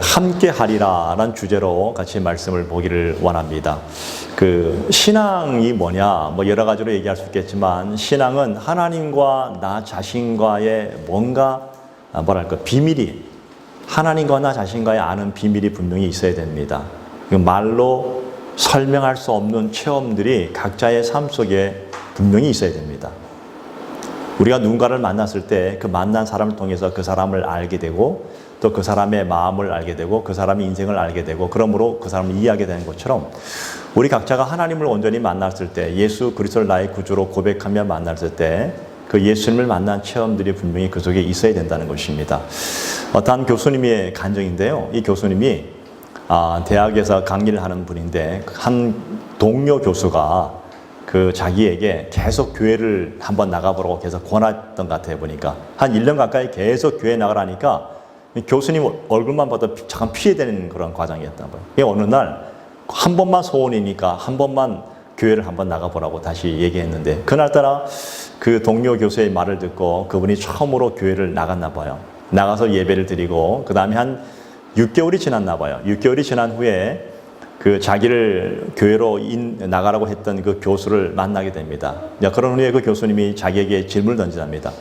함께하리라라는 주제로 같이 말씀을 보기를 원합니다. 신앙이 뭐냐, 여러 가지로 얘기할 수 있겠지만, 신앙은 하나님과 나 자신과의 뭔가, 비밀이, 하나님과 나 자신과의 아는 비밀이 분명히 있어야 됩니다. 말로 설명할 수 없는 체험들이 각자의 삶 속에 분명히 있어야 됩니다. 우리가 누군가를 만났을 때 그 만난 사람을 통해서 그 사람을 알게 되고, 또 그 사람의 마음을 알게 되고, 그 사람의 인생을 알게 되고, 그러므로 그 사람을 이해하게 되는 것처럼, 우리 각자가 하나님을 온전히 만났을 때, 예수 그리스도를 나의 구주로 고백하며 만났을 때, 그 예수님을 만난 체험들이 분명히 그 속에 있어야 된다는 것입니다. 어떤 교수님의 간증인데요. 이 교수님이 대학에서 강의를 하는 분인데, 한 동료 교수가 자기에게 계속 교회를 한번 나가보라고 계속 권했던 것 같아요. 보니까 한 1년 가까이 계속 교회 나가라니까 교수님 얼굴만 봐도 잠깐 피해되는 그런 과정이었던 거예요. 어느 날 한 번만 소원이니까 한 번만 교회를 한번 나가보라고 다시 얘기했는데, 그날따라 그 동료 교수의 말을 듣고 그분이 처음으로 교회를 나갔나 봐요. 나가서 예배를 드리고, 그 다음에 한 6개월이 지났나 봐요. 6개월이 지난 후에 자기를 교회로 나가라고 했던 그 교수를 만나게 됩니다. 그런 후에 그 교수님이 자기에게 질문을 던지답니다.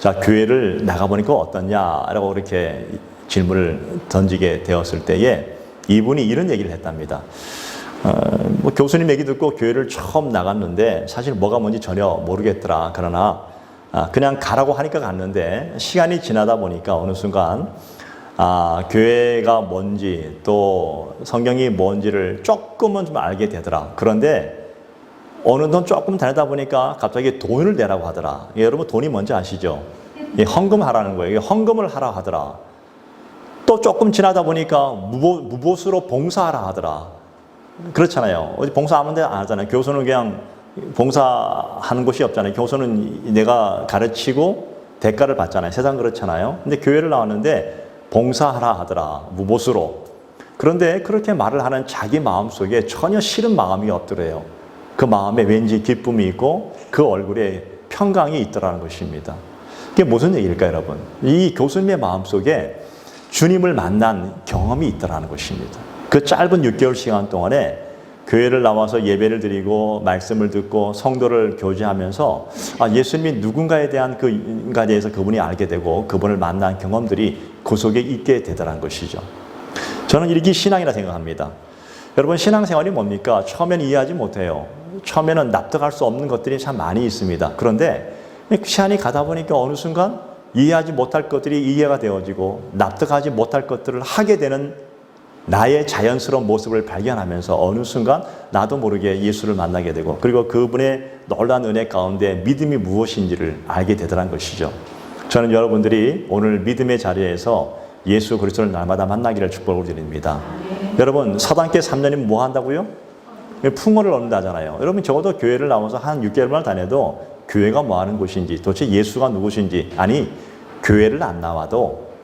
자, 교회를 나가보니까 어떠냐라고 이렇게 질문을 던지게 되었을 때에 이분이 이런 얘기를 했답니다. 교수님 얘기 듣고 교회를 처음 나갔는데 사실 뭐가 뭔지 전혀 모르겠더라. 그러나 그냥 가라고 하니까 갔는데, 시간이 지나다 보니까 어느 순간 교회가 뭔지 또 성경이 뭔지를 조금은 좀 알게 되더라. 그런데 어느 돈 조금 다니다 보니까 갑자기 돈을 내라고 하더라. 여러분 돈이 뭔지 아시죠? 헌금하라는 거예요. 헌금을 하라 하더라. 또 조금 지나다 보니까 무보수로 봉사하라 하더라. 그렇잖아요. 어디 봉사 아무 데나 안 하잖아요. 교수는 그냥 봉사하는 곳이 없잖아요. 교수는 내가 가르치고 대가를 받잖아요. 세상 그렇잖아요. 근데 교회를 나왔는데 봉사하라 하더라. 무보수로. 그런데 그렇게 말을 하는 자기 마음속에 전혀 싫은 마음이 없더래요. 그 마음에 왠지 기쁨이 있고 그 얼굴에 평강이 있더라는 것입니다. 그게 무슨 얘기일까요, 여러분? 이 교수님의 마음속에 주님을 만난 경험이 있더라는 것입니다. 그 짧은 6개월 시간 동안에 교회를 나와서 예배를 드리고 말씀을 듣고 성도를 교제하면서 예수님이 누군가에 대한 그인가에 대해서 그분이 알게 되고 그분을 만난 경험들이 그 속에 있게 되더라는 것이죠. 저는 이게 신앙이라 생각합니다. 여러분, 신앙생활이 뭡니까? 처음엔 이해하지 못해요. 처음에는 납득할 수 없는 것들이 참 많이 있습니다. 그런데 시간이 가다 보니까 어느 순간 이해하지 못할 것들이 이해가 되어지고 납득하지 못할 것들을 하게 되는 나의 자연스러운 모습을 발견하면서 어느 순간 나도 모르게 예수를 만나게 되고, 그리고 그분의 놀라운 은혜 가운데 믿음이 무엇인지를 알게 되더란 것이죠. 저는 여러분들이 오늘 믿음의 자리에서 예수 그리스도를 날마다 만나기를 축복을 드립니다. 여러분, 사단께 3년이면 뭐 한다고요? 풍어를 얻는다잖아요. 여러분, 적어도 교회를 나와서 한 6개월만 다녀도 교회가 뭐 하는 곳인지, 도대체 예수가 누구신지, 아니 교회를 안 나와도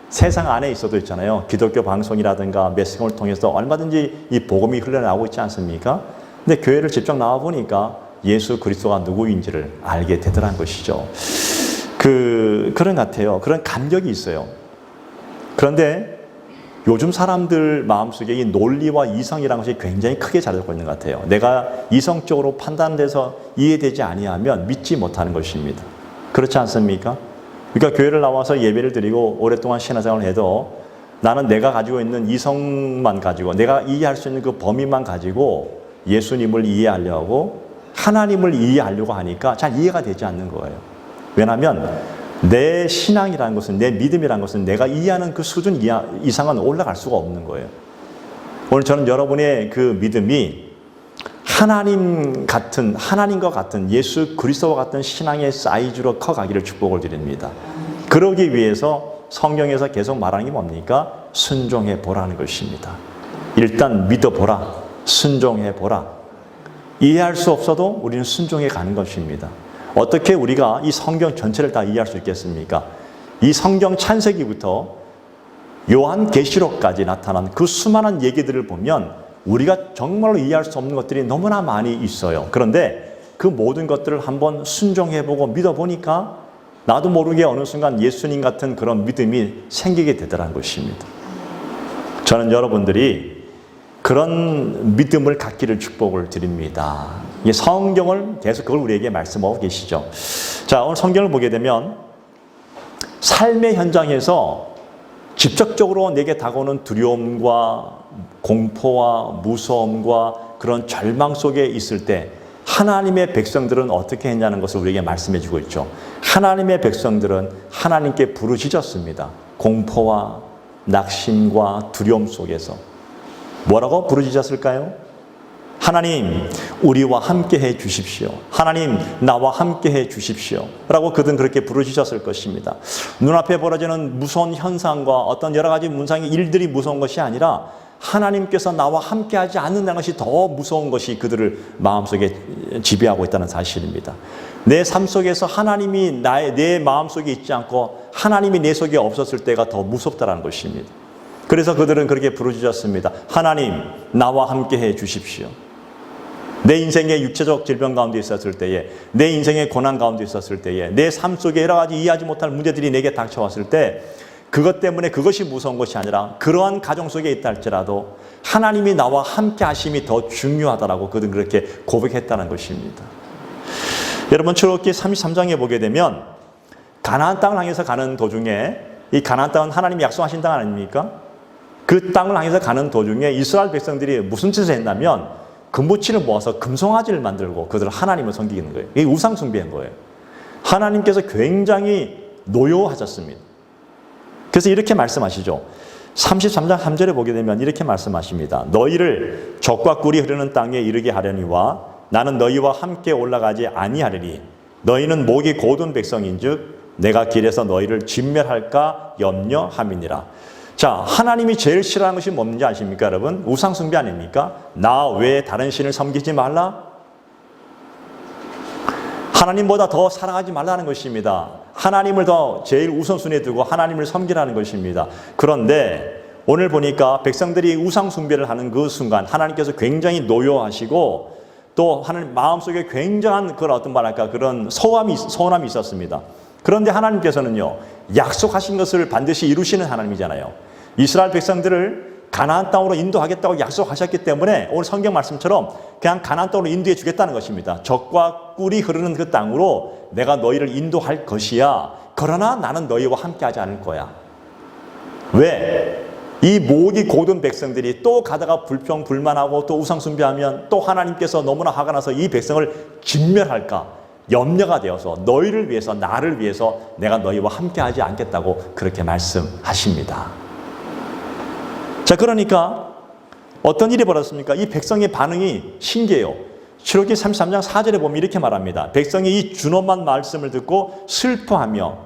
세상 안에 있어도 있잖아요. 기독교 방송이라든가 메시지를 통해서 얼마든지 이 복음이 흘러나오고 있지 않습니까? 근데 교회를 직접 나와 보니까 예수 그리스도가 누구인지를 알게 되더란 것이죠. 그런 것 같아요. 그런 감격이 있어요. 그런데 요즘 사람들 마음속에 이 논리와 이성이라는 것이 굉장히 크게 자리잡고 있는 것 같아요. 내가 이성적으로 판단돼서 이해되지 아니하면 믿지 못하는 것입니다. 그렇지 않습니까? 그러니까 교회를 나와서 예배를 드리고 오랫동안 신앙생활을 해도 나는 내가 가지고 있는 이성만 가지고, 내가 이해할 수 있는 그 범위만 가지고 예수님을 이해하려고, 하나님을 이해하려고 하니까 잘 이해가 되지 않는 거예요. 왜냐하면 내 신앙이라는 것은, 내 믿음이라는 것은 내가 이해하는 그 수준 이상은 올라갈 수가 없는 거예요. 오늘 저는 여러분의 그 믿음이 하나님과 같은 예수 그리스도와 같은 신앙의 사이즈로 커가기를 축복을 드립니다. 그러기 위해서 성경에서 계속 말하는 게 뭡니까? 순종해 보라는 것입니다. 일단 믿어보라. 순종해 보라. 이해할 수 없어도 우리는 순종해 가는 것입니다. 어떻게 우리가 이 성경 전체를 다 이해할 수 있겠습니까? 이 성경 창세기부터 요한계시록까지 나타난 그 수많은 얘기들을 보면 우리가 정말로 이해할 수 없는 것들이 너무나 많이 있어요. 그런데 그 모든 것들을 한번 순종해보고 믿어보니까 나도 모르게 어느 순간 예수님 같은 그런 믿음이 생기게 되더라는 것입니다. 저는 여러분들이 그런 믿음을 갖기를 축복을 드립니다. 이 성경을 계속 그걸 우리에게 말씀하고 계시죠. 자, 오늘 성경을 보게 되면 삶의 현장에서 직접적으로 내게 다가오는 두려움과 공포와 무서움과 그런 절망 속에 있을 때 하나님의 백성들은 어떻게 했냐는 것을 우리에게 말씀해 주고 있죠. 하나님의 백성들은 하나님께 부르짖었습니다. 공포와 낙심과 두려움 속에서. 뭐라고 부르짖었을까요? 하나님, 우리와 함께 해 주십시오. 하나님, 나와 함께 해 주십시오. 라고 그들은 그렇게 부르짖었을 것입니다. 눈앞에 벌어지는 무서운 현상과 어떤 여러 가지 문상의 일들이 무서운 것이 아니라 하나님께서 나와 함께 하지 않는다는 것이 더 무서운 것이 그들을 마음속에 지배하고 있다는 사실입니다. 내 삶 속에서 하나님이 내 마음속에 있지 않고 하나님이 내 속에 없었을 때가 더 무섭다는 것입니다. 그래서 그들은 그렇게 부르짖었습니다. 하나님, 나와 함께 해 주십시오. 내 인생의 육체적 질병 가운데 있었을 때에, 내 인생의 고난 가운데 있었을 때에, 내 삶 속에 여러 가지 이해하지 못할 문제들이 내게 닥쳐왔을 때 그것 때문에 그것이 무서운 것이 아니라 그러한 가정 속에 있다 할지라도 하나님이 나와 함께 하심이 더 중요하다라고 그들은 그렇게 고백했다는 것입니다. 여러분, 출애굽기 33장에 보게 되면 가나안 땅을 향해서 가는 도중에, 이 가나안 땅은 하나님이 약속하신 땅 아닙니까? 그 땅을 향해서 가는 도중에 이스라엘 백성들이 무슨 짓을 했냐면 금붙이를 모아서 금송아지를 만들고 그들을 하나님을 섬기는 거예요. 이게 우상 숭배인 거예요. 하나님께서 굉장히 노여하셨습니다. 그래서 이렇게 말씀하시죠. 33장 3절에 보게 되면 이렇게 말씀하십니다. 너희를 적과 꿀이 흐르는 땅에 이르게 하려니와 나는 너희와 함께 올라가지 아니하리니 너희는 목이 고든 백성인즉 내가 길에서 너희를 진멸할까 염려함이니라. 자, 하나님이 제일 싫어하는 것이 뭔지 아십니까, 여러분? 우상 숭배 아닙니까? 나 외에 다른 신을 섬기지 말라. 하나님보다 더 사랑하지 말라는 것입니다. 하나님을 더 제일 우선순위에 두고 하나님을 섬기라는 것입니다. 그런데 오늘 보니까 백성들이 우상 숭배를 하는 그 순간 하나님께서 굉장히 노여하시고 또 하나님 마음속에 굉장한 그런 어떤 말할까 그런 서운함이 있었습니다. 그런데 하나님께서는요, 약속하신 것을 반드시 이루시는 하나님이잖아요. 이스라엘 백성들을 가나안 땅으로 인도하겠다고 약속하셨기 때문에 오늘 성경 말씀처럼 그냥 가나안 땅으로 인도해 주겠다는 것입니다. 젖과 꿀이 흐르는 그 땅으로 내가 너희를 인도할 것이야. 그러나 나는 너희와 함께하지 않을 거야. 왜? 이 목이 고든 백성들이 또 가다가 불평불만하고 또 우상숭배하면 또 하나님께서 너무나 화가 나서 이 백성을 진멸할까 염려가 되어서 너희를 위해서, 나를 위해서 내가 너희와 함께하지 않겠다고 그렇게 말씀하십니다. 자, 그러니까 어떤 일이 벌어졌습니까? 이 백성의 반응이 신기해요. 출애굽기 33장 4절에 보면 이렇게 말합니다. 백성이 이 준엄한 말씀을 듣고 슬퍼하며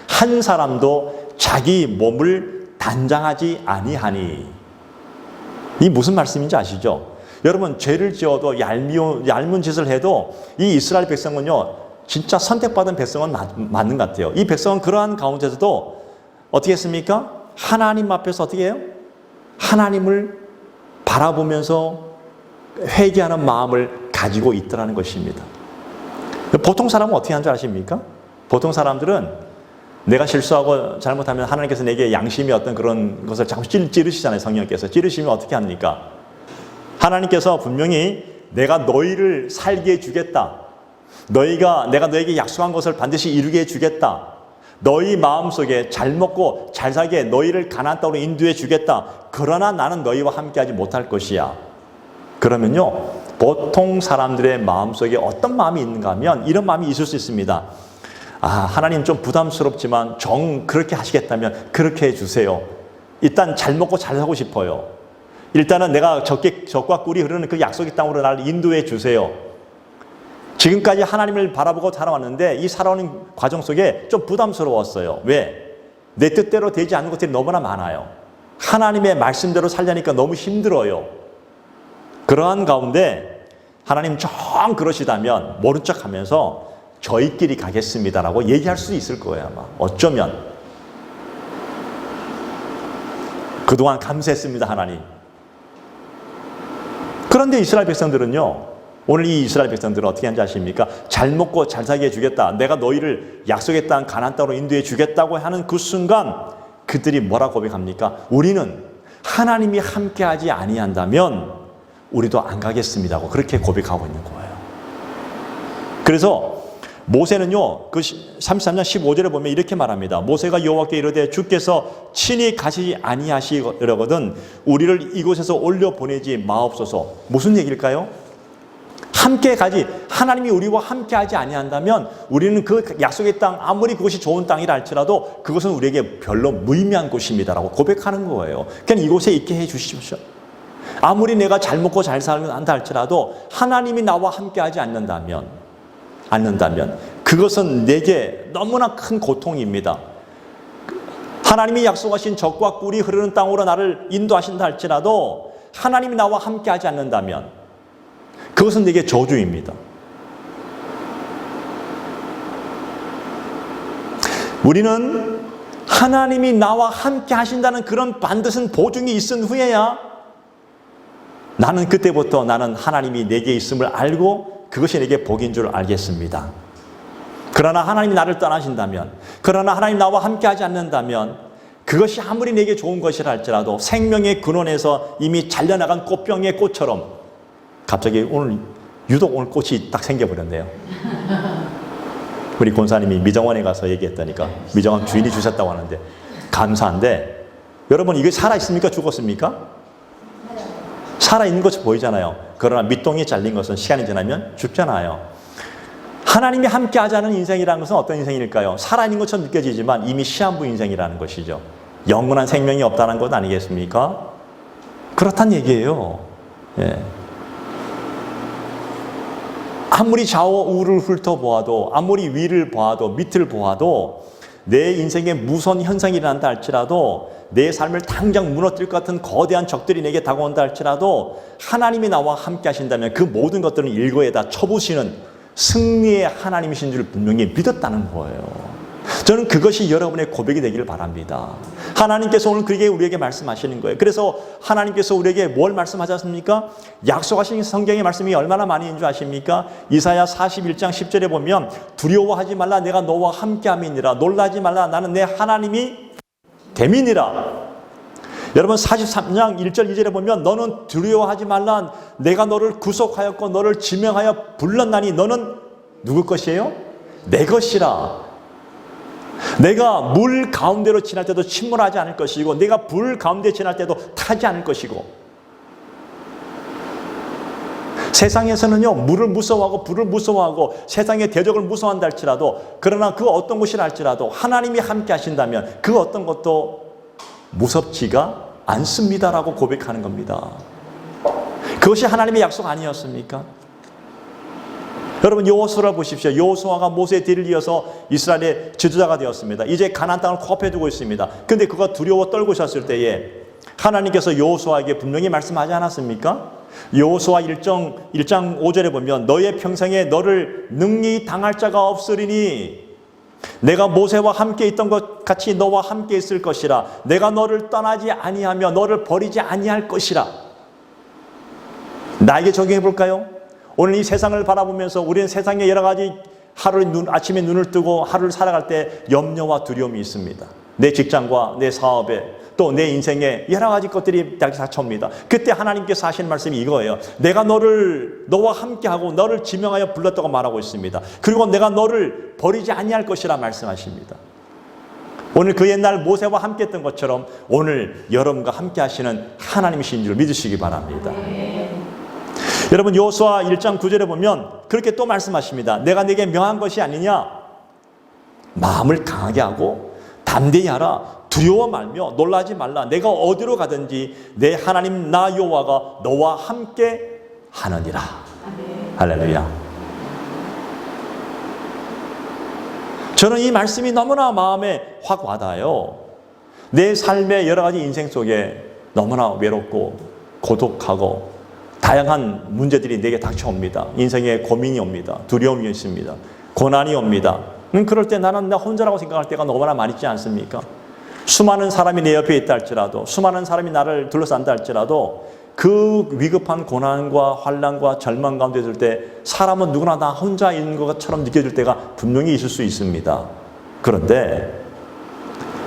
한 사람도 자기 몸을 단장하지 아니하니. 이 무슨 말씀인지 아시죠? 여러분, 죄를 지어도 얄미운 짓을 해도 이 이스라엘 백성은요, 진짜 선택받은 백성은 맞는 것 같아요. 이 백성은 그러한 가운데서도 어떻게 했습니까? 하나님 앞에서 어떻게 해요? 하나님을 바라보면서 회개하는 마음을 가지고 있더라는 것입니다. 보통 사람은 어떻게 하는 줄 아십니까? 보통 사람들은 내가 실수하고 잘못하면 하나님께서 내게 양심이 어떤 그런 것을 자꾸 찌르시잖아요. 성령께서 찌르시면 어떻게 합니까? 하나님께서 분명히 내가 너희를 살게 해주겠다. 내가 너에게 약속한 것을 반드시 이루게 해주겠다. 너희 마음속에 잘 먹고 잘 살게 너희를 가나안 땅으로 인도해 주겠다. 그러나 나는 너희와 함께하지 못할 것이야. 그러면요, 보통 사람들의 마음속에 어떤 마음이 있는가 하면 이런 마음이 있을 수 있습니다. 아, 하나님 좀 부담스럽지만 그렇게 하시겠다면 그렇게 해주세요. 일단 잘 먹고 잘 살고 싶어요. 일단은 내가 젖과 꿀이 흐르는 그 약속의 땅으로 나를 인도해 주세요. 지금까지 하나님을 바라보고 살아왔는데 이 살아오는 과정 속에 좀 부담스러웠어요. 왜? 내 뜻대로 되지 않는 것들이 너무나 많아요. 하나님의 말씀대로 살려니까 너무 힘들어요. 그러한 가운데 하나님 좀 그러시다면 모른 척하면서 저희끼리 가겠습니다라고 얘기할 수 있을 거예요. 아마 어쩌면 그동안 감사했습니다, 하나님. 그런데 이스라엘 백성들은요, 오늘 이 이스라엘 백성들은 어떻게 하는지 아십니까? 잘 먹고 잘 살게 해주겠다. 내가 너희를 약속의 땅 가나안 땅으로 인도해 주겠다고 하는 그 순간 그들이 뭐라고 고백합니까? 우리는 하나님이 함께하지 아니한다면 우리도 안 가겠습니다고 그렇게 고백하고 있는 거예요. 그래서 모세는요, 그 33장 15절에 보면 이렇게 말합니다. 모세가 여호와께 이르되 주께서 친히 가시지 아니하시려거든 우리를 이곳에서 올려 보내지 마옵소서. 무슨 얘기일까요? 함께 가지, 하나님이 우리와 함께 하지 아니한다면 우리는 그 약속의 땅, 아무리 그것이 좋은 땅이라 할지라도 그것은 우리에게 별로 무의미한 곳입니다라고 고백하는 거예요. 그냥 이곳에 있게 해 주십시오. 아무리 내가 잘 먹고 잘 산다 할지라도 하나님이 나와 함께 하지 않는다면 그것은 내게 너무나 큰 고통입니다. 하나님이 약속하신 젖과 꿀이 흐르는 땅으로 나를 인도하신다 할지라도 하나님이 나와 함께 하지 않는다면 그것은 내게 저주입니다. 우리는 하나님이 나와 함께 하신다는 그런 반드시 보증이 있은 후에야 나는 그때부터 나는 하나님이 내게 있음을 알고 그것이 내게 복인 줄 알겠습니다. 그러나 하나님이 나를 떠나신다면, 그러나 하나님 나와 함께 하지 않는다면 그것이 아무리 내게 좋은 것이라 할지라도 생명의 근원에서 이미 잘려나간 꽃병의 꽃처럼 갑자기 유독 오늘 꽃이 딱 생겨버렸네요. 우리 권사님이 미정원에 가서 얘기했다니까 미정원 주인이 주셨다고 하는데 감사한데 여러분 이게 살아있습니까? 죽었습니까? 살아있는 것이 보이잖아요. 그러나 밑동이 잘린 것은 시간이 지나면 죽잖아요. 하나님이 함께 하자는 인생이라는 것은 어떤 인생일까요? 살아있는 것처럼 느껴지지만 이미 시한부 인생이라는 것이죠. 영원한 생명이 없다는 것 아니겠습니까? 그렇단 얘기예요. 예. 아무리 좌우를 훑어보아도, 아무리 위를 보아도, 밑을 보아도 내 인생에 무서운 현상이 일어난다 할지라도, 내 삶을 당장 무너뜨릴 것 같은 거대한 적들이 내게 다가온다 할지라도 하나님이 나와 함께 하신다면 그 모든 것들은 일거에다 쳐부시는 승리의 하나님이신 줄 분명히 믿었다는 거예요. 저는 그것이 여러분의 고백이 되기를 바랍니다. 하나님께서 오늘 그렇게 우리에게 말씀하시는 거예요. 그래서 하나님께서 우리에게 뭘 말씀하셨습니까? 약속하신 성경의 말씀이 얼마나 많이 있는 줄 아십니까? 이사야 41장 10절에 보면 두려워하지 말라 내가 너와 함께함이니라 놀라지 말라 나는 내 하나님이 됨이니라. 여러분 43장 1절 2절에 보면 너는 두려워하지 말라 내가 너를 구속하였고 너를 지명하여 불렀나니 너는 누구 것이에요? 내 것이라. 내가 물 가운데로 지날 때도 침몰하지 않을 것이고 내가 불 가운데 지날 때도 타지 않을 것이고. 세상에서는요 물을 무서워하고 불을 무서워하고 세상의 대적을 무서워한다 할지라도 그러나 그 어떤 것이라 할지라도 하나님이 함께 하신다면 그 어떤 것도 무섭지가 않습니다라고 고백하는 겁니다. 그것이 하나님의 약속 아니었습니까? 여러분 여호수아를 보십시오. 여호수아가 모세의 뒤를 이어서 이스라엘의 지도자가 되었습니다. 이제 가나안 땅을 코앞에 두고 있습니다. 그런데 그가 두려워 떨고 있었을 때에 하나님께서 여호수아에게 분명히 말씀하지 않았습니까? 여호수아 1장 5절에 보면 너의 평생에 너를 능히 당할 자가 없으리니 내가 모세와 함께 있던 것 같이 너와 함께 있을 것이라. 내가 너를 떠나지 아니하며 너를 버리지 아니할 것이라. 나에게 적용해 볼까요? 오늘 이 세상을 바라보면서 우리는 세상에 여러 가지 아침에 눈을 뜨고 하루를 살아갈 때 염려와 두려움이 있습니다. 내 직장과 내 사업에 또 내 인생에 여러 가지 것들이 닥쳐옵니다. 그때 하나님께서 하시는 말씀이 이거예요. 내가 너와 함께하고 너를 지명하여 불렀다고 말하고 있습니다. 그리고 내가 너를 버리지 아니할 것이라 말씀하십니다. 오늘 그 옛날 모세와 함께 했던 것처럼 오늘 여러분과 함께 하시는 하나님이신 줄 믿으시기 바랍니다. 여러분 여호수아 1장 9절에 보면 그렇게 또 말씀하십니다. 내가 네게 명한 것이 아니냐? 마음을 강하게 하고 담대히 하라. 두려워 말며 놀라지 말라. 내가 어디로 가든지 내 하나님 나 여호와가 너와 함께 하느니라. 할렐루야. 저는 이 말씀이 너무나 마음에 확 와닿아요. 내 삶의 여러 가지 인생 속에 너무나 외롭고 고독하고 다양한 문제들이 내게 닥쳐옵니다. 인생에 고민이 옵니다. 두려움이 있습니다. 고난이 옵니다. 그럴 때 나는 나 혼자라고 생각할 때가 너무나 많이 있지 않습니까? 수많은 사람이 내 옆에 있다 할지라도 수많은 사람이 나를 둘러싼다 할지라도 그 위급한 고난과 환난과 절망 가운데 있을 때 사람은 누구나 나 혼자 있는 것처럼 느껴질 때가 분명히 있을 수 있습니다. 그런데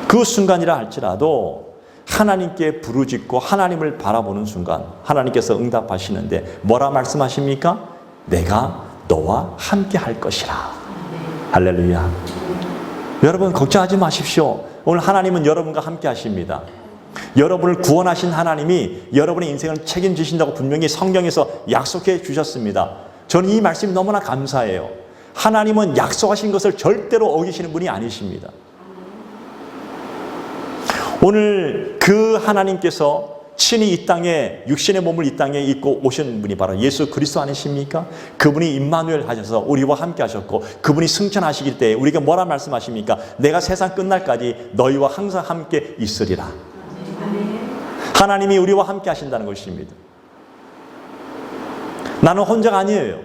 그 순간이라 할지라도 하나님께 부르짖고 하나님을 바라보는 순간 하나님께서 응답하시는데 뭐라 말씀하십니까? 내가 너와 함께 할 것이라. 할렐루야. 여러분 걱정하지 마십시오. 오늘 하나님은 여러분과 함께 하십니다. 여러분을 구원하신 하나님이 여러분의 인생을 책임지신다고 분명히 성경에서 약속해 주셨습니다. 저는 이 말씀이 너무나 감사해요. 하나님은 약속하신 것을 절대로 어기시는 분이 아니십니다. 오늘 그 하나님께서 친히 이 땅에 육신의 몸을 이 땅에 입고 오신 분이 바로 예수 그리스도 아니십니까? 그분이 임마누엘 하셔서 우리와 함께 하셨고 그분이 승천하시길 때 우리가 뭐라 말씀하십니까? 내가 세상 끝날까지 너희와 항상 함께 있으리라. 하나님이 우리와 함께 하신다는 것입니다. 나는 혼자가 아니에요.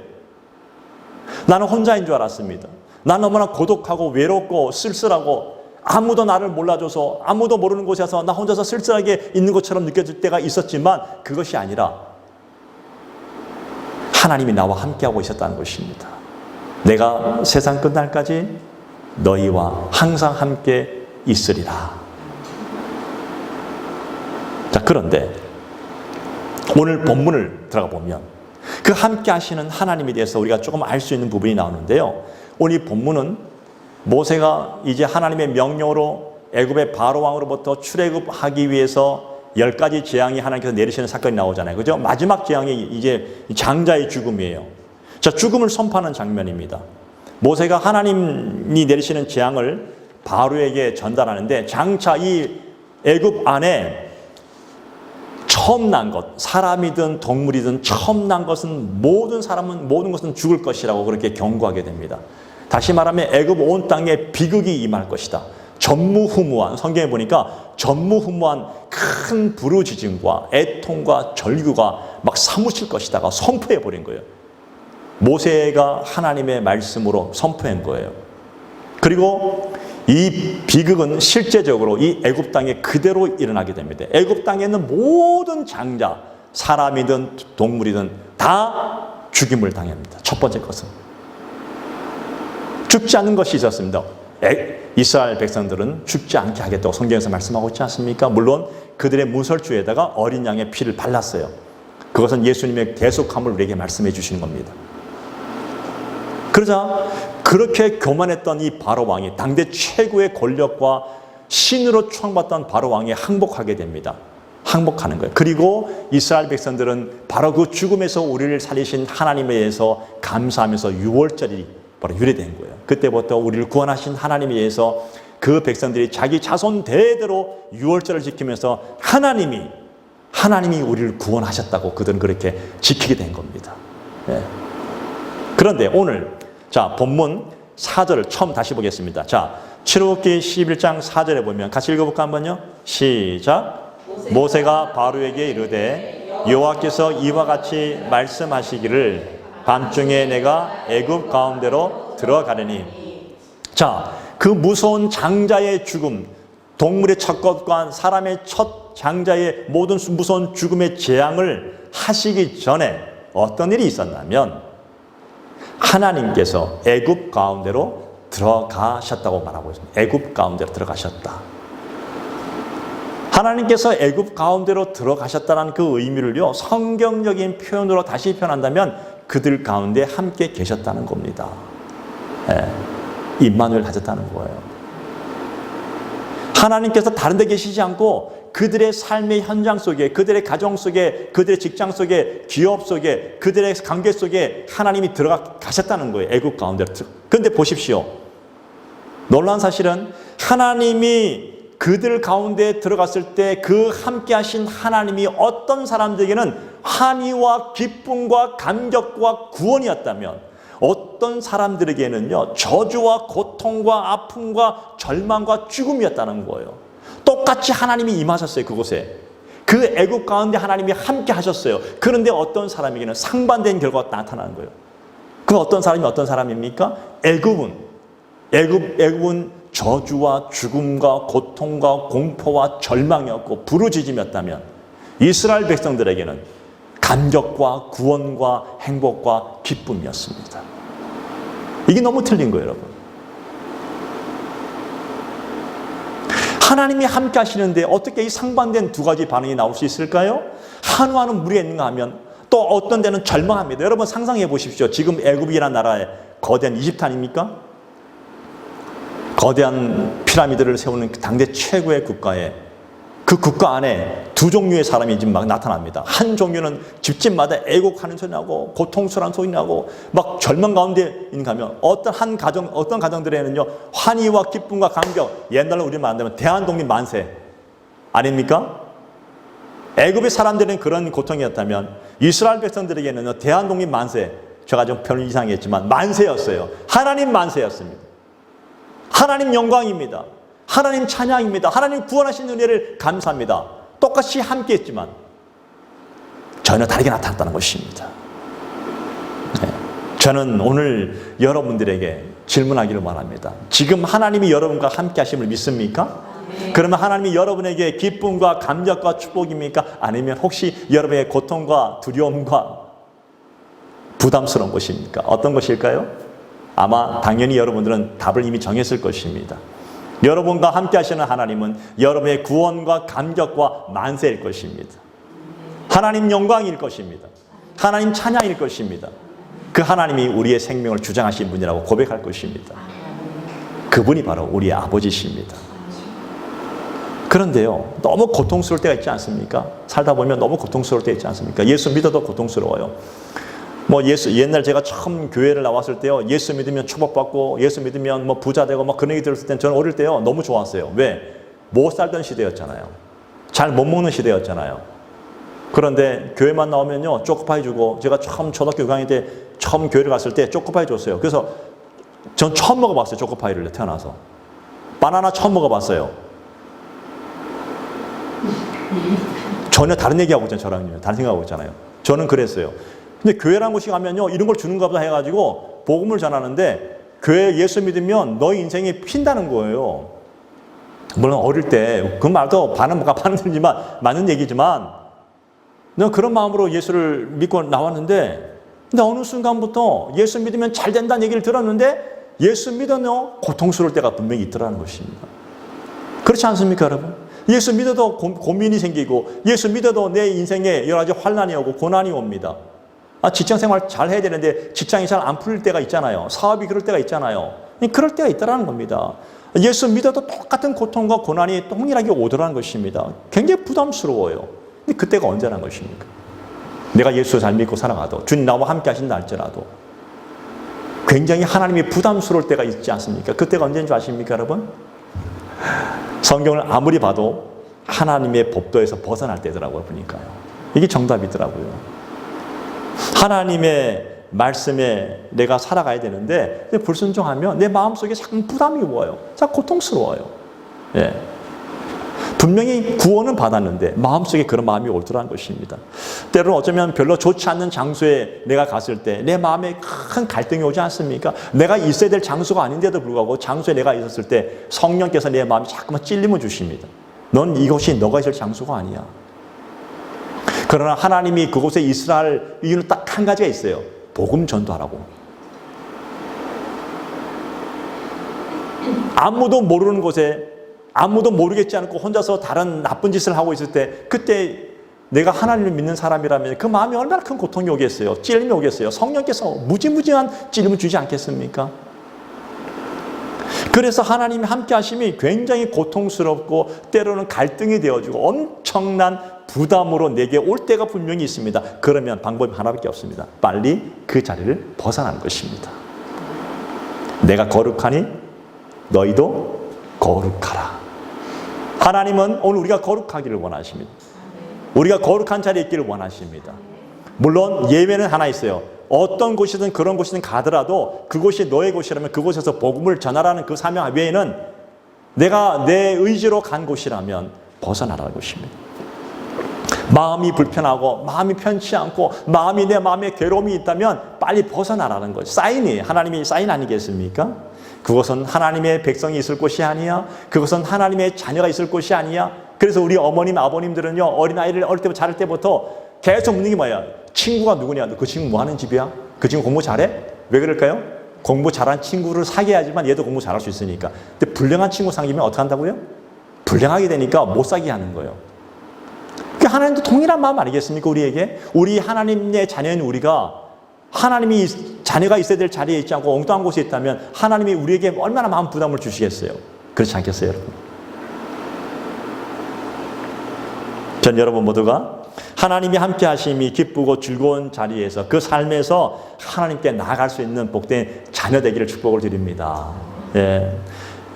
나는 혼자인 줄 알았습니다. 나는 너무나 고독하고 외롭고 쓸쓸하고 아무도 나를 몰라줘서 아무도 모르는 곳에서 나 혼자서 쓸쓸하게 있는 것처럼 느껴질 때가 있었지만 그것이 아니라 하나님이 나와 함께하고 있었다는 것입니다. 내가 세상 끝날까지 너희와 항상 함께 있으리라. 자, 그런데 오늘 본문을 들어가 보면 그 함께 하시는 하나님에 대해서 우리가 조금 알 수 있는 부분이 나오는데요. 오늘 이 본문은 모세가 이제 하나님의 명령으로 애굽의 바로 왕으로부터 출애굽하기 위해서 10가지 재앙이 하나님께서 내리시는 사건이 나오잖아요. 그죠? 마지막 재앙이 이제 장자의 죽음이에요. 자, 죽음을 선포하는 장면입니다. 모세가 하나님이 내리시는 재앙을 바로에게 전달하는데 장차 이 애굽 안에 처음 난 것, 사람이든 동물이든 처음 난 것은 모든 것은 죽을 것이라고 그렇게 경고하게 됩니다. 다시 말하면 애굽 온 땅에 비극이 임할 것이다. 전무후무한, 성경에 보니까 전무후무한 큰 부르짖음과 애통과 절규가 막 사무칠 것이다가 선포해 버린 거예요. 모세가 하나님의 말씀으로 선포한 거예요. 그리고 이 비극은 실제적으로 이 애굽 땅에 그대로 일어나게 됩니다. 애굽 땅에 있는 모든 장자, 사람이든 동물이든 다 죽임을 당합니다. 첫 번째 것은 죽지 않는 것이 있었습니다. 이스라엘 백성들은 죽지 않게 하겠다고 성경에서 말씀하고 있지 않습니까? 물론 그들의 문설주에다가 어린 양의 피를 발랐어요. 그것은 예수님의 대속함을 우리에게 말씀해 주시는 겁니다. 그러자 그렇게 교만했던 이 바로 왕이 당대 최고의 권력과 신으로 추앙받던 바로 왕이 항복하게 됩니다. 항복하는 거예요. 그리고 이스라엘 백성들은 바로 그 죽음에서 우리를 살리신 하나님에 대해서 감사하면서 유월절이 바로 유래된 거예요. 그때부터 우리를 구원하신 하나님에 의해서 그 백성들이 자기 자손 대대로 유월절을 지키면서 하나님이 우리를 구원하셨다고 그들은 그렇게 지키게 된 겁니다. 네. 그런데 오늘 자 본문 4절을 처음 다시 보겠습니다. 자 출애굽기 11장 4절에 보면 같이 읽어볼까 한번요. 시작. 모세가 바로에게 이르되 여호와께서 이와 같이 말씀하시기를 밤중에 내가 애굽 가운데로 들어가려니. 자, 그 무서운 장자의 죽음, 동물의 첫 것과 사람의 첫 장자의 모든 무서운 죽음의 재앙을 하시기 전에 어떤 일이 있었냐면 하나님께서 애굽 가운데로 들어가셨다고 말하고 있습니다. 애굽 가운데로 들어가셨다. 하나님께서 애굽 가운데로 들어가셨다는 그 의미를요, 성경적인 표현으로 다시 표현한다면 그들 가운데 함께 계셨다는 겁니다. 네. 임마누엘 하셨다는 거예요. 하나님께서 다른 데 계시지 않고 그들의 삶의 현장 속에, 그들의 가정 속에, 그들의 직장 속에, 기업 속에, 그들의 관계 속에 하나님이 들어가셨다는 거예요. 애굽 가운데로. 그런데 보십시오. 놀라운 사실은 하나님이 그들 가운데 들어갔을 때 그 함께 하신 하나님이 어떤 사람들에게는 환희와 기쁨과 감격과 구원이었다면 어떤 사람들에게는요 저주와 고통과 아픔과 절망과 죽음이었다는 거예요. 똑같이 하나님이 임하셨어요. 그곳에 그 애굽 가운데 하나님이 함께 하셨어요. 그런데 어떤 사람에게는 상반된 결과가 나타나는 거예요. 그 어떤 사람이 어떤 사람입니까? 애굽은 저주와 죽음과 고통과 공포와 절망이었고 부르짖음이었다면 이스라엘 백성들에게는 감격과 구원과 행복과 기쁨이었습니다. 이게 너무 틀린 거예요, 여러분. 하나님이 함께 하시는데 어떻게 이 상반된 두 가지 반응이 나올 수 있을까요? 한우하는 무리가 있는가 하면 또 어떤 데는 절망합니다. 여러분 상상해 보십시오. 지금 애굽이라는 나라에 거대한 이집트 아닙니까? 거대한 피라미드를 세우는 당대 최고의 국가에 그 국가 안에 두 종류의 사람이 지금 막 나타납니다. 한 종류는 집집마다 애곡하는 소리 나고 고통스러운 소리 나고 막 절망 가운데 있는가 하면 어떤 가정들에는요 환희와 기쁨과 감격, 옛날로 우리 말하면 대한독립 만세 아닙니까? 애굽의 사람들은 그런 고통이었다면 이스라엘 백성들에게는 대한독립 만세, 제가 좀 표현 이상했지만 만세였어요. 하나님 만세였습니다. 하나님 영광입니다. 하나님 찬양입니다. 하나님 구원하신 은혜를 감사합니다. 똑같이 함께 했지만 전혀 다르게 나타났다는 것입니다. 네. 저는 오늘 여러분들에게 질문하기를 원합니다. 지금 하나님이 여러분과 함께 하심을 믿습니까? 네. 그러면 하나님이 여러분에게 기쁨과 감격과 축복입니까? 아니면 혹시 여러분의 고통과 두려움과 부담스러운 것입니까? 어떤 것일까요? 아마 당연히 여러분들은 답을 이미 정했을 것입니다. 여러분과 함께 하시는 하나님은 여러분의 구원과 감격과 만세일 것입니다. 하나님 영광일 것입니다. 하나님 찬양일 것입니다. 그 하나님이 우리의 생명을 주장하신 분이라고 고백할 것입니다. 그분이 바로 우리의 아버지십니다. 그런데요, 너무 고통스러울 때가 있지 않습니까? 살다 보면 너무 고통스러울 때 있지 않습니까? 예수 믿어도 고통스러워요. 옛날 제가 처음 교회를 나왔을 때요, 예수 믿으면 축복받고, 예수 믿으면 부자 되고, 그런 얘기 들었을 땐 저는 어릴 때요, 너무 좋았어요. 왜? 못 살던 시대였잖아요. 잘 못 먹는 시대였잖아요. 그런데 교회만 나오면요, 초코파이 주고, 제가 처음 초등학교 6학년 때 처음 교회를 갔을 때 초코파이 줬어요. 그래서 전 처음 먹어봤어요, 초코파이를 태어나서. 바나나 처음 먹어봤어요. 전혀 다른 얘기하고 있잖아요, 저랑요. 다른 생각하고 있잖아요. 저는 그랬어요. 근데 교회라는 곳에 가면요, 이런 걸 주는가 보다 해가지고 복음을 전하는데 교회 예수 믿으면 너희 인생이 핀다는 거예요. 물론 어릴 때 그 말도 반은 틀리지만 맞는 얘기지만 내가 그런 마음으로 예수를 믿고 나왔는데 근데 어느 순간부터 예수 믿으면 잘 된다는 얘기를 들었는데 예수 믿으면 고통스러울 때가 분명히 있더라는 것입니다. 그렇지 않습니까, 여러분? 예수 믿어도 고민이 생기고 예수 믿어도 내 인생에 여러 가지 환난이 오고 고난이 옵니다. 직장생활 잘 해야 되는데 직장이 잘 안 풀릴 때가 있잖아요. 사업이 그럴 때가 있잖아요. 그럴 때가 있다는 겁니다. 예수 믿어도 똑같은 고통과 고난이 동일하게 오더라는 것입니다. 굉장히 부담스러워요. 근데 그때가 언제라는 것입니까? 내가 예수 잘 믿고 살아가도 주님 나와 함께 하신다 할지라도 굉장히 하나님이 부담스러울 때가 있지 않습니까? 그때가 언제인 줄 아십니까, 여러분? 성경을 아무리 봐도 하나님의 법도에서 벗어날 때더라고요, 보니까요. 이게 정답이더라고요. 하나님의 말씀에 내가 살아가야 되는데 불순종하면 내 마음속에 자꾸 부담이 와요. 자꾸 고통스러워요. 예. 분명히 구원은 받았는데 마음속에 그런 마음이 오더라는 것입니다. 때로는 어쩌면 별로 좋지 않는 장소에 내가 갔을 때 내 마음에 큰 갈등이 오지 않습니까? 내가 있어야 될 장소가 아닌데도 불구하고 장소에 내가 있었을 때 성령께서 내 마음에 자꾸만 찔림을 주십니다. 넌 이것이 너가 있을 장소가 아니야. 그러나 하나님이 그곳에 이스라엘 이유는 딱 한 가지가 있어요. 복음 전도하라고. 아무도 모르는 곳에 아무도 모르겠지 않고 혼자서 다른 나쁜 짓을 하고 있을 때 그때 내가 하나님을 믿는 사람이라면 그 마음이 얼마나 큰 고통이 오겠어요. 찔림이 오겠어요. 성령께서 무지무지한 찔림을 주지 않겠습니까? 그래서 하나님이 함께 하심이 굉장히 고통스럽고 때로는 갈등이 되어지고 엄청난 부담으로 내게 올 때가 분명히 있습니다. 그러면 방법이 하나밖에 없습니다. 빨리 그 자리를 벗어나는 것입니다. 내가 거룩하니 너희도 거룩하라. 하나님은 오늘 우리가 거룩하기를 원하십니다. 우리가 거룩한 자리에 있기를 원하십니다. 물론 예외는 하나 있어요. 어떤 곳이든 그런 곳이든 가더라도 그곳이 너의 곳이라면 그곳에서 복음을 전하라는 그 사명 외에는 내가 내 의지로 간 곳이라면 벗어나라는 것입니다. 마음이 불편하고 마음이 편치 않고 내 마음에 괴로움이 있다면 빨리 벗어나라는 것. 사인이 하나님의 사인 아니겠습니까? 그것은 하나님의 백성이 있을 곳이 아니야. 그것은 하나님의 자녀가 있을 곳이 아니야. 그래서 우리 어머님 아버님들은요, 어린아이를 어릴 때부터 자랄 때부터 계속 묻는 게 뭐야? 친구가 누구냐? 그 친구 뭐 하는 집이야? 그 친구 공부 잘해? 왜 그럴까요? 공부 잘한 친구를 사귀어야지만 얘도 공부 잘할 수 있으니까. 근데 불량한 친구 사귀면 어떻게 한다고요? 불행하게 되니까 못 살게 하는 거예요. 하나님도 동일한 마음 아니겠습니까? 우리에게. 우리 하나님의 자녀인 우리가 하나님이 자녀가 있어야 될 자리에 있지 않고 엉뚱한 곳에 있다면 하나님이 우리에게 얼마나 마음 부담을 주시겠어요? 그렇지 않겠어요, 여러분? 전 여러분 모두가 하나님이 함께 하심이 기쁘고 즐거운 자리에서 그 삶에서 하나님께 나아갈 수 있는 복된 자녀 되기를 축복을 드립니다. 예.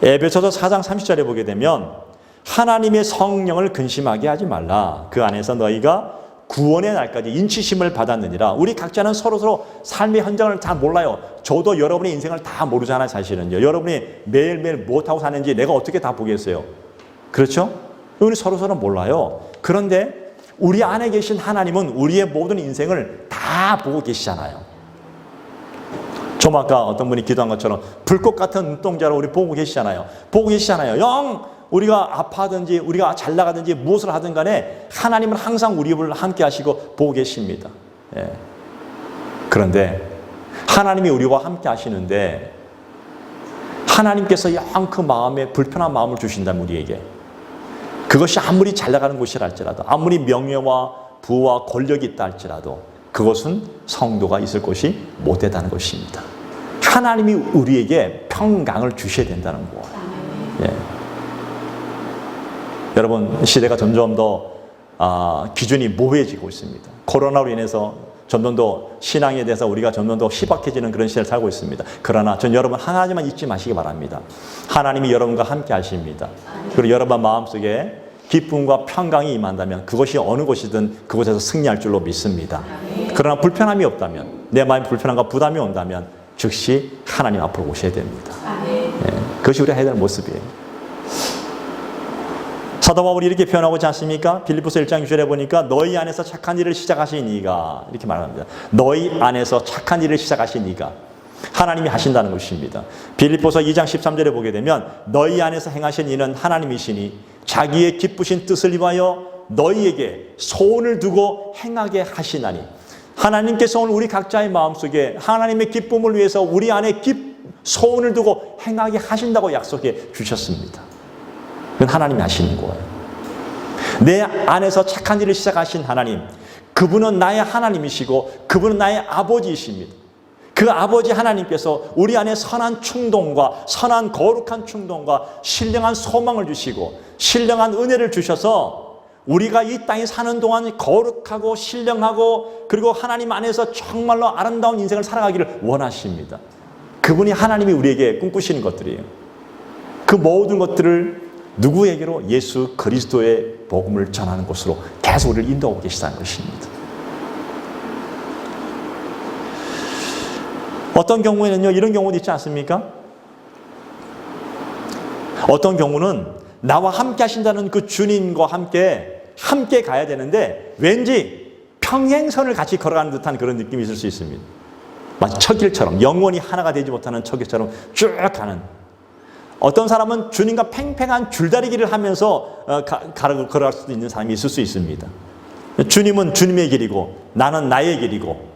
에베소서 4장 30절에 보게 되면 하나님의 성령을 근심하게 하지 말라. 그 안에서 너희가 구원의 날까지 인치심을 받았느니라. 우리 각자는 서로서로 삶의 현장을 잘 몰라요. 저도 여러분의 인생을 다 모르잖아요, 사실은요. 여러분이 매일매일 무엇하고 사는지 내가 어떻게 다 보겠어요? 그렇죠? 우리 서로서로 몰라요. 그런데 우리 안에 계신 하나님은 우리의 모든 인생을 다 보고 계시잖아요. 좀 아까 어떤 분이 기도한 것처럼 불꽃 같은 눈동자로 우리 보고 계시잖아요. 보고 계시잖아요. 영 우리가 아파하든지 우리가 잘 나가든지 무엇을 하든 간에 하나님은 항상 우리를 함께 하시고 보고 계십니다. 예. 그런데 하나님이 우리와 함께 하시는데 하나님께서 영 그 마음에 불편한 마음을 주신다면 우리에게 그것이 아무리 잘 나가는 곳이라 할지라도 아무리 명예와 부와 권력이 있다 할지라도 그것은 성도가 있을 곳이 못 되다는 것입니다. 하나님이 우리에게 평강을 주셔야 된다는 거예요. 예. 여러분 시대가 점점 더 기준이 모호해지고 있습니다. 코로나로 인해서 점점 더 신앙에 대해서 우리가 점점 더 희박해지는 그런 시대를 살고 있습니다. 그러나 전 여러분 하나만 잊지 마시기 바랍니다. 하나님이 여러분과 함께 하십니다. 그리고 여러분 마음속에 기쁨과 평강이 임한다면 그것이 어느 곳이든 그곳에서 승리할 줄로 믿습니다. 그러나 불편함이 없다면 내 마음에 불편함과 부담이 온다면 즉시 하나님 앞으로 오셔야 됩니다. 예, 그것이 우리가 해야 되는 모습이에요. 사도 바울이 이렇게 표현하고 있지 않습니까? 빌립보서 1장 6절에 보니까 너희 안에서 착한 일을 시작하신 이가 이렇게 말합니다. 너희 안에서 착한 일을 시작하신 이가 하나님이 하신다는 것입니다. 빌립보서 2장 13절에 보게 되면 너희 안에서 행하신 이는 하나님이시니 자기의 기쁘신 뜻을 위하여 너희에게 소원을 두고 행하게 하시나니 하나님께서 오늘 우리 각자의 마음속에 하나님의 기쁨을 위해서 우리 안에 소원을 두고 행하게 하신다고 약속해 주셨습니다. 그건 하나님이 하시는 거예요. 내 안에서 착한 일을 시작하신 하나님, 그분은 나의 하나님이시고 그분은 나의 아버지이십니다. 그 아버지 하나님께서 우리 안에 선한 충동과 선한 거룩한 충동과 신령한 소망을 주시고 신령한 은혜를 주셔서 우리가 이 땅에 사는 동안 거룩하고 신령하고 그리고 하나님 안에서 정말로 아름다운 인생을 살아가기를 원하십니다. 그분이 하나님이 우리에게 꿈꾸시는 것들이에요. 그 모든 것들을 누구에게로? 예수 그리스도의 복음을 전하는 곳으로 계속 우리를 인도하고 계시다는 것입니다. 어떤 경우에는요, 이런 경우도 있지 않습니까? 어떤 경우는 나와 함께 하신다는 그 주님과 함께 가야 되는데 왠지 평행선을 같이 걸어가는 듯한 그런 느낌이 있을 수 있습니다. 마치 척일처럼 영원히 하나가 되지 못하는 척일처럼 쭉 가는. 어떤 사람은 주님과 팽팽한 줄다리기를 하면서 걸어갈 수도 있는 사람이 있을 수 있습니다. 주님은 주님의 길이고 나는 나의 길이고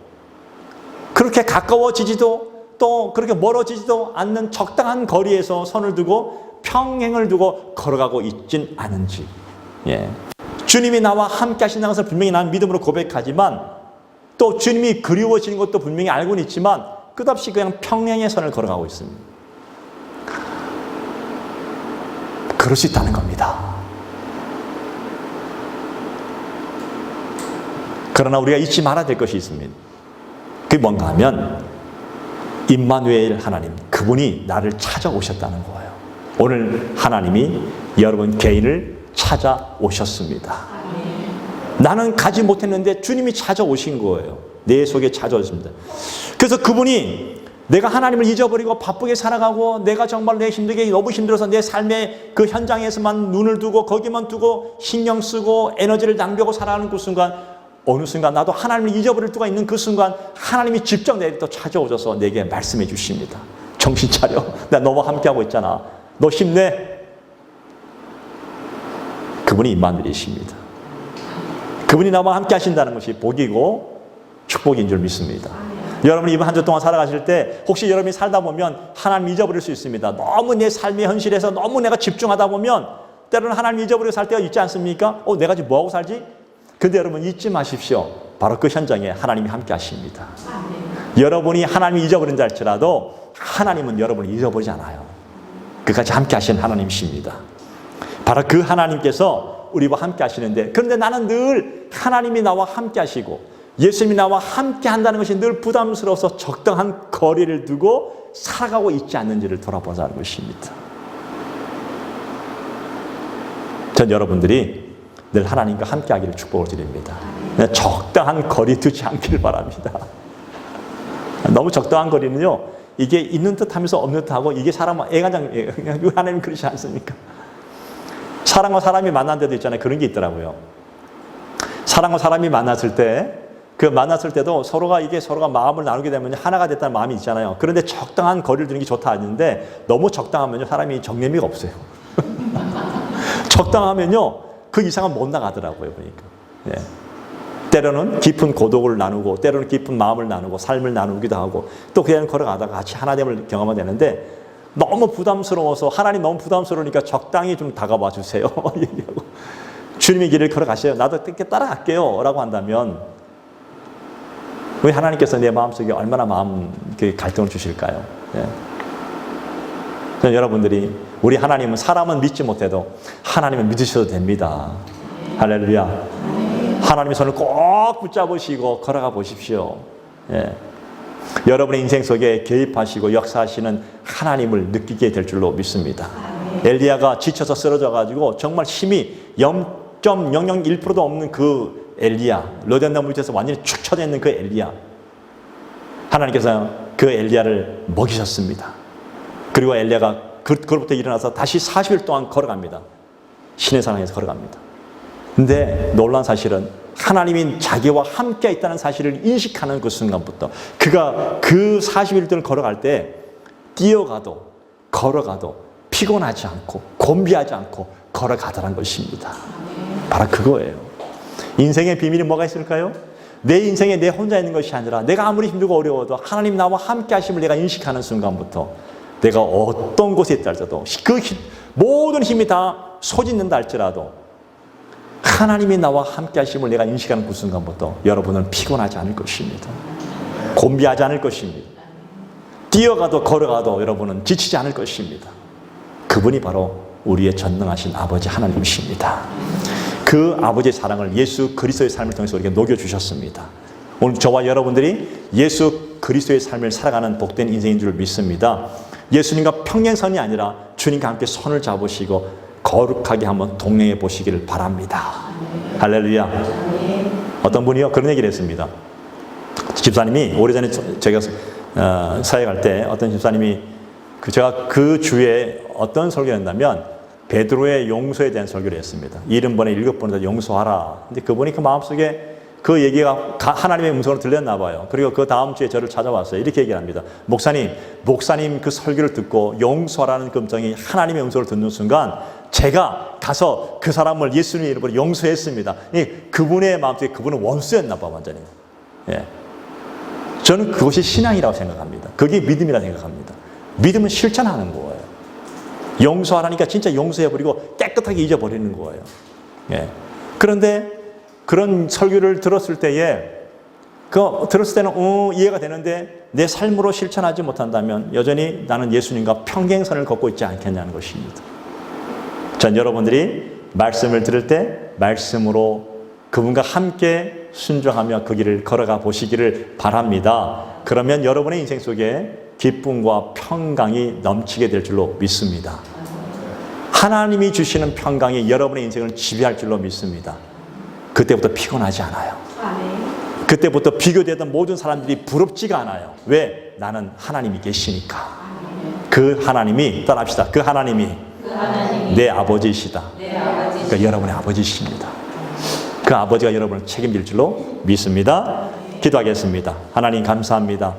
그렇게 가까워지지도 또 그렇게 멀어지지도 않는 적당한 거리에서 선을 두고 평행을 두고 걸어가고 있진 않은지. 예. 주님이 나와 함께 하신다는 것을 분명히 나는 믿음으로 고백하지만 또 주님이 그리워지는 것도 분명히 알고는 있지만 끝없이 그냥 평행의 선을 걸어가고 있습니다. 그럴 수 있다는 겁니다. 그러나 우리가 잊지 말아야 될 것이 있습니다. 그게 뭔가 하면 임마누엘 하나님, 그분이 나를 찾아오셨다는 거예요. 오늘 하나님이 여러분 개인을 찾아오셨습니다. 나는 가지 못했는데 주님이 찾아오신 거예요. 내 속에 찾아오셨습니다. 그래서 그분이 내가 하나님을 잊어버리고 바쁘게 살아가고 내가 정말 내 힘들게 너무 힘들어서 내 삶의 그 현장에서만 눈을 두고 거기만 두고 신경 쓰고 에너지를 낭비하고 살아가는 그 순간 어느 순간 나도 하나님을 잊어버릴 때가 있는 그 순간 하나님이 직접 내게 또 찾아오셔서 내게 말씀해 주십니다. 정신 차려. 나 너와 함께하고 있잖아. 너 힘내. 그분이 임마누엘이십니다. 그분이 나와 함께 하신다는 것이 복이고 축복인 줄 믿습니다. 여러분이 이번 한 주 동안 살아가실 때 혹시 여러분이 살다 보면 하나님 잊어버릴 수 있습니다. 너무 내 삶의 현실에서 너무 내가 집중하다 보면 때로는 하나님 잊어버리고 살 때가 있지 않습니까? 내가 지금 뭐하고 살지? 근데 여러분 잊지 마십시오. 바로 그 현장에 하나님이 함께 하십니다. 여러분이 하나님이 잊어버린다 할지라도 하나님은 여러분을 잊어버리지 않아요. 그까지 함께 하시는 하나님이십니다. 바로 그 하나님께서 우리와 함께 하시는데, 그런데 나는 늘 하나님이 나와 함께 하시고 예수님이 나와 함께 한다는 것이 늘 부담스러워서 적당한 거리를 두고 살아가고 있지 않는지를 돌아보자는 것입니다. 전 여러분들이 늘 하나님과 함께 하기를 축복을 드립니다. 적당한 거리 두지 않기를 바랍니다. 너무 적당한 거리는요, 이게 있는 듯 하면서 없는 듯 하고, 이게 사람 애간장이에요. 하나님 그러지 않습니까? 사람과 사람이 만난 데도 있잖아요. 그런 게 있더라고요. 사람과 사람이 만났을 때, 만났을 때도 서로가 마음을 나누게 되면 하나가 됐다는 마음이 있잖아요. 그런데 적당한 거리를 두는 게 좋다 하는데, 너무 적당하면요, 사람이 정념이가 없어요. 적당하면요, 그 이상은 못 나가더라고요, 보니까. 예. 때로는 깊은 고독을 나누고, 때로는 깊은 마음을 나누고, 삶을 나누기도 하고, 또 그냥 걸어가다가 같이 하나됨을 경험하게 되는데, 너무 부담스러워서, 하나님 너무 부담스러우니까 적당히 좀 다가와 주세요. 얘기하고, 주님의 길을 걸어가세요. 나도 이렇게 따라갈게요. 라고 한다면, 왜 하나님께서 내 마음속에 얼마나 갈등을 주실까요? 예. 저는 여러분들이, 우리 하나님은 사람은 믿지 못해도 하나님은 믿으셔도 됩니다. 할렐루야. 하나님의 손을 꼭 붙잡으시고 걸어가 보십시오. 예. 여러분의 인생 속에 개입하시고 역사하시는 하나님을 느끼게 될 줄로 믿습니다. 엘리야가 지쳐서 쓰러져가지고 정말 힘이 0.001%도 없는 그 엘리야, 로덴나무 밑에서 완전히 축 처져 있는 그 엘리야, 하나님께서 그 엘리야를 먹이셨습니다. 그리고 엘리야가 그로부터 일어나서 다시 40일 동안 걸어갑니다. 신의 산에서 걸어갑니다. 근데 놀라운 사실은 하나님이 자기와 함께 있다는 사실을 인식하는 그 순간부터 그가 그 40일 동안 걸어갈 때 뛰어가도 걸어가도 피곤하지 않고 곤비하지 않고 걸어가더란 것입니다. 바로 그거예요. 인생의 비밀이 뭐가 있을까요? 내 인생에 내 혼자 있는 것이 아니라 내가 아무리 힘들고 어려워도 하나님 나와 함께 하심을 내가 인식하는 순간부터 내가 어떤 곳에 있다 할지라도 모든 힘이 다 소진된다 할지라도 하나님이 나와 함께 하심을 내가 인식하는 그 순간부터 여러분은 피곤하지 않을 것입니다. 곤비하지 않을 것입니다. 뛰어가도 걸어가도 여러분은 지치지 않을 것입니다. 그분이 바로 우리의 전능하신 아버지 하나님이십니다. 그 아버지의 사랑을 예수 그리스도의 삶을 통해서 우리에게 녹여주셨습니다. 오늘 저와 여러분들이 예수 그리스도의 삶을 살아가는 복된 인생인 줄 믿습니다. 예수님과 평행선이 아니라 주님과 함께 손을 잡으시고 거룩하게 한번 동행해 보시기를 바랍니다. 할렐루야. 어떤 분이요? 그런 얘기를 했습니다. 집사님이 오래전에 제가 사역할 때 어떤 집사님이 제가 그 주에 어떤 설교를 했냐면 베드로의 용서에 대한 설교를 했습니다. 70번에 7번에 용서하라. 근데 그분이 그 마음속에 그 얘기가 하나님의 음성으로 들렸나 봐요. 그리고 그 다음 주에 저를 찾아왔어요. 이렇게 얘기합니다. 목사님 그 설교를 듣고 용서하라는 그 음성이 하나님의 음성을 듣는 순간 제가 가서 그 사람을 예수님의 이름으로 용서했습니다. 그분의 마음속에 그분은 원수였나 봐, 완전히. 예. 저는 그것이 신앙이라고 생각합니다. 그게 믿음이라고 생각합니다. 믿음은 실천하는 거예요. 용서하라니까 진짜 용서해버리고 깨끗하게 잊어버리는 거예요. 예. 그런데 그런 설교를 들었을 때에 들었을 때는 이해가 되는데 내 삶으로 실천하지 못한다면 여전히 나는 예수님과 평행선을 걷고 있지 않겠냐는 것입니다. 전 여러분들이 말씀을 들을 때 말씀으로 그분과 함께 순종하며 그 길을 걸어가 보시기를 바랍니다. 그러면 여러분의 인생 속에 기쁨과 평강이 넘치게 될 줄로 믿습니다. 하나님이 주시는 평강이 여러분의 인생을 지배할 줄로 믿습니다. 그때부터 피곤하지 않아요. 그때부터 비교되던 모든 사람들이 부럽지가 않아요. 왜? 나는 하나님이 계시니까. 그 하나님이, 따라합시다. 그 하나님이 내 아버지이시다. 그러니까 여러분의 아버지이십니다. 그 아버지가 여러분을 책임질 줄로 믿습니다. 기도하겠습니다. 하나님 감사합니다.